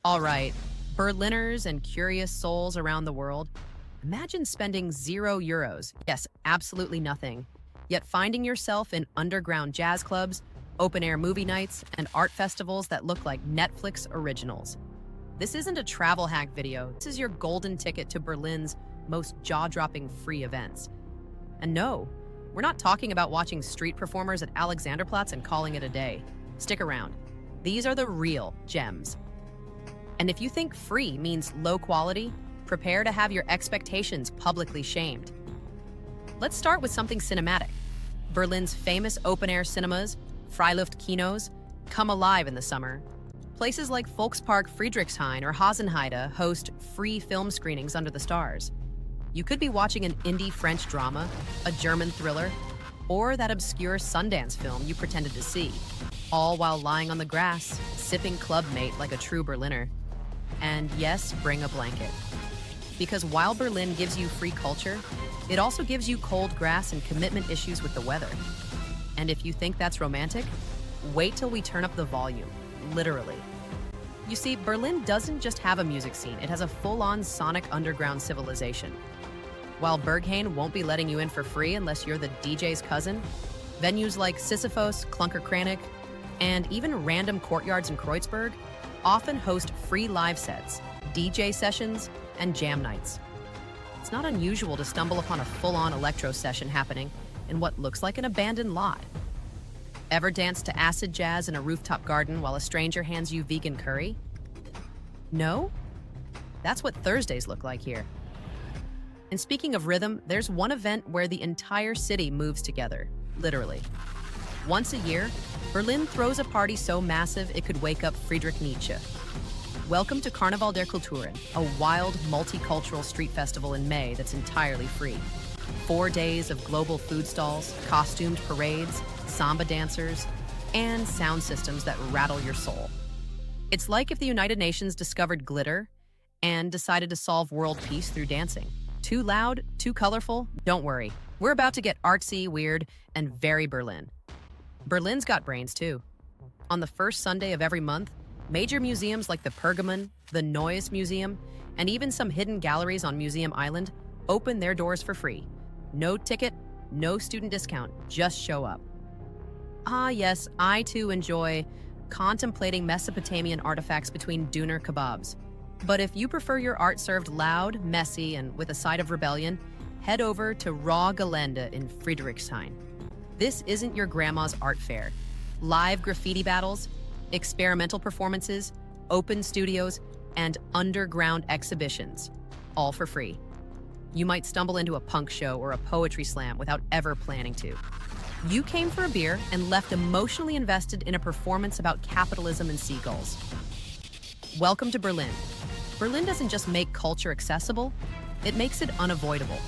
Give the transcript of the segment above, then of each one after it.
All right, Berliners and curious souls around the world, imagine spending €0. Yes, absolutely nothing. Yet finding yourself in underground jazz clubs, open air movie nights, and art festivals that look like Netflix originals. This isn't a travel hack video, this is your golden ticket to Berlin's most jaw dropping free events. And no, we're not talking about watching street performers at Alexanderplatz and calling it a day. Stick around. These are the real gems. And if you think free means low quality, prepare to have your expectations publicly shamed. Let's start with something cinematic. Berlin's famous open-air cinemas, Freiluft kinos, come alive in the summer. Places like Volkspark Friedrichshain or Hasenheide host free film screenings under the stars. You could be watching an indie French drama, a German thriller, or that obscure Sundance film you pretended to see, all while lying on the grass, sipping Club Mate like a true Berliner. And yes, bring a blanket. Because while Berlin gives you free culture, it also gives you cold grass and commitment issues with the weather. And if you think that's romantic, wait till we turn up the volume, literally. You see, Berlin doesn't just have a music scene, it has a full-on sonic underground civilization. While Berghain won't be letting you in for free unless you're the DJ's cousin, venues like Sisyphos, Klunkerkranich, and even random courtyards in Kreuzberg often host free live sets, DJ sessions, and jam nights. It's not unusual to stumble upon a full-on electro session happening in what looks like an abandoned lot. Ever dance to acid jazz in a rooftop garden while a stranger hands you vegan curry? No? That's what Thursdays look like here. And speaking of rhythm, there's one event where the entire city moves together, literally. Once a year, Berlin throws a party so massive it could wake up Friedrich Nietzsche. Welcome to Karneval der Kulturen, a wild, multicultural street festival in May that's entirely free. 4 days of global food stalls, costumed parades, samba dancers, and sound systems that rattle your soul. It's like if the United Nations discovered glitter and decided to solve world peace through dancing. Too loud, too colorful? Don't worry. We're about to get artsy, weird, and very Berlin. Berlin's got brains too. On the first Sunday of every month, major museums like the Pergamon, the Neues Museum, and even some hidden galleries on Museum Island open their doors for free. No ticket, no student discount, just show up. Ah yes, I too enjoy contemplating Mesopotamian artifacts between doner kebabs. But if you prefer your art served loud, messy, and with a side of rebellion, head over to Raw Gelände in Friedrichshain. This isn't your grandma's art fair. Live graffiti battles, experimental performances, open studios, and underground exhibitions, all for free. You might stumble into a punk show or a poetry slam without ever planning to. You came for a beer and left emotionally invested in a performance about capitalism and seagulls. Welcome to Berlin. Berlin doesn't just make culture accessible, it makes it unavoidable.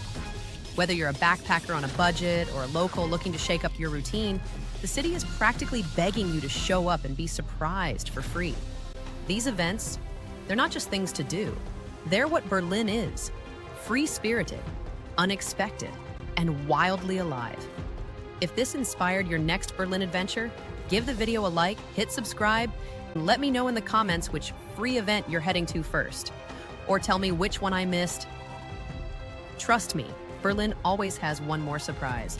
Whether you're a backpacker on a budget or a local looking to shake up your routine, the city is practically begging you to show up and be surprised for free. These events, they're not just things to do. They're what Berlin is. Free-spirited, unexpected, and wildly alive. If this inspired your next Berlin adventure, give the video a like, hit subscribe, and let me know in the comments which free event you're heading to first. Or tell me which one I missed. Trust me, Berlin always has one more surprise.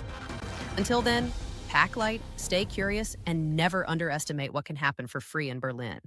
Until then, pack light, stay curious, and never underestimate what can happen for free in Berlin.